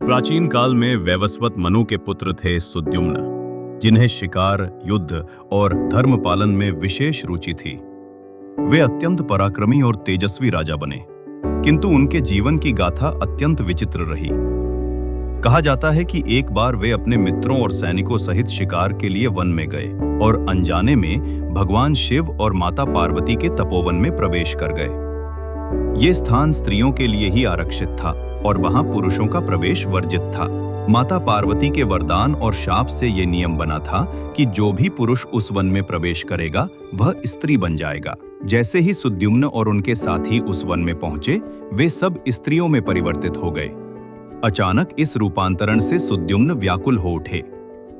प्राचीन काल में वैवस्वत मनु के पुत्र थे सुद्युम्न, जिन्हें शिकार, युद्ध और धर्म पालन में विशेष रुचि थी। वे अत्यंत पराक्रमी और तेजस्वी राजा बने, किंतु उनके जीवन की गाथा अत्यंत विचित्र रही। कहा जाता है कि एक बार वे अपने मित्रों और सैनिकों सहित शिकार के लिए वन में गए और अनजाने में भगवान शिव और माता पार्वती के तपोवन में प्रवेश कर गए। ये स्थान स्त्रियों के लिए ही आरक्षित था और वहां पुरुषों का प्रवेश वर्जित था। माता पार्वती के वरदान और शाप से ये नियम बना था कि जो भी पुरुष उस वन में प्रवेश करेगा वह स्त्री बन जाएगा। जैसे ही सुद्युम्न और उनके साथी उस वन में पहुंचे, वे सब स्त्रियों में परिवर्तित हो गए। अचानक इस रूपांतरण से सुद्युम्न व्याकुल हो उठे।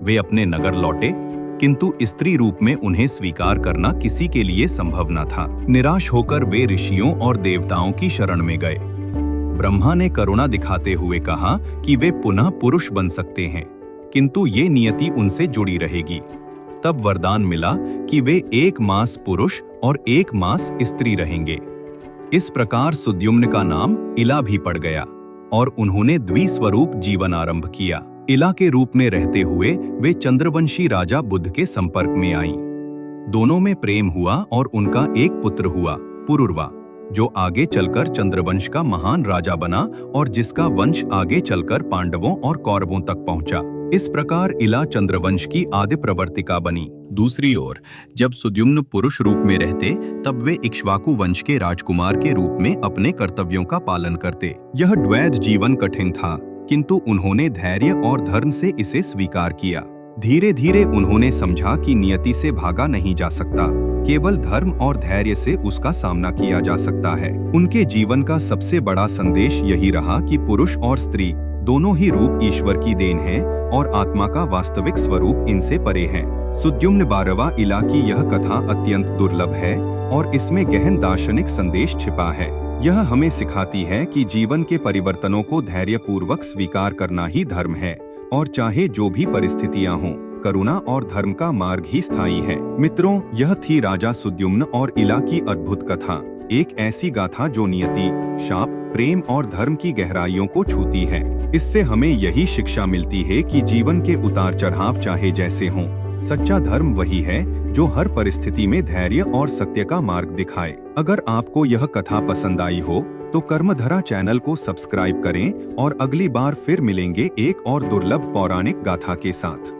वे अपने नगर लौटे, किंतु स्त्री रूप में उन्हें स्वीकार करना किसी के लिए संभव न था। निराश होकर वे ऋषियों और देवताओं की शरण में गए। ब्रह्मा ने करुणा दिखाते हुए कहा कि वे पुनः पुरुष बन सकते हैं, किंतु ये नियति उनसे जुड़ी रहेगी। तब वरदान मिला कि वे 1 मास पुरुष और 1 मास स्त्री रहेंगे। इस प्रकार सुद्युम्न का नाम इला भी पड़ गया और उन्होंने द्विस्वरूप जीवन आरंभ किया। इला के रूप में रहते हुए वे चंद्रवंशी राजा बुध के संपर्क में आईं। दोनों में प्रेम हुआ और उनका एक पुत्र हुआ, पुरुरवा, जो आगे चलकर चंद्रवंश का महान राजा बना और जिसका वंश आगे चलकर पांडवों और कौरवों तक पहुंचा। इस प्रकार इला चंद्रवंश की आदि प्रवर्तिका बनी। दूसरी ओर जब सुद्युम्न पुरुष रूप में रहते, तब वे इक्ष्वाकु वंश के राजकुमार के रूप में अपने कर्तव्यों का पालन करते। यह द्वैध जीवन कठिन था, किंतु उन्होंने धैर्य और धर्म से इसे स्वीकार किया। धीरे धीरे उन्होंने समझा कि नियति से भागा नहीं जा सकता, केवल धर्म और धैर्य से उसका सामना किया जा सकता है। उनके जीवन का सबसे बड़ा संदेश यही रहा कि पुरुष और स्त्री दोनों ही रूप ईश्वर की देन है और आत्मा का वास्तविक स्वरूप इनसे परे है। सुद्युम्न 12वां इला की यह कथा अत्यंत दुर्लभ है और इसमें गहन दार्शनिक संदेश छिपा है। यह हमें सिखाती है कि जीवन के परिवर्तनों को धैर्यपूर्वक स्वीकार करना ही धर्म है, और चाहे जो भी परिस्थितियां हों, करुणा और धर्म का मार्ग ही स्थायी है। मित्रों, यह थी राजा सुद्युम्न और इला की अद्भुत कथा, एक ऐसी गाथा जो नियति, शाप, प्रेम और धर्म की गहराइयों को छूती है। इससे हमें यही शिक्षा मिलती है कि जीवन के उतार चढ़ाव चाहे जैसे हों, सच्चा धर्म वही है जो हर परिस्थिति में धैर्य और सत्य का मार्ग दिखाए। अगर आपको यह कथा पसंद आई हो तो कर्मधरा चैनल को सब्सक्राइब करें और अगली बार फिर मिलेंगे एक और दुर्लभ पौराणिक गाथा के साथ।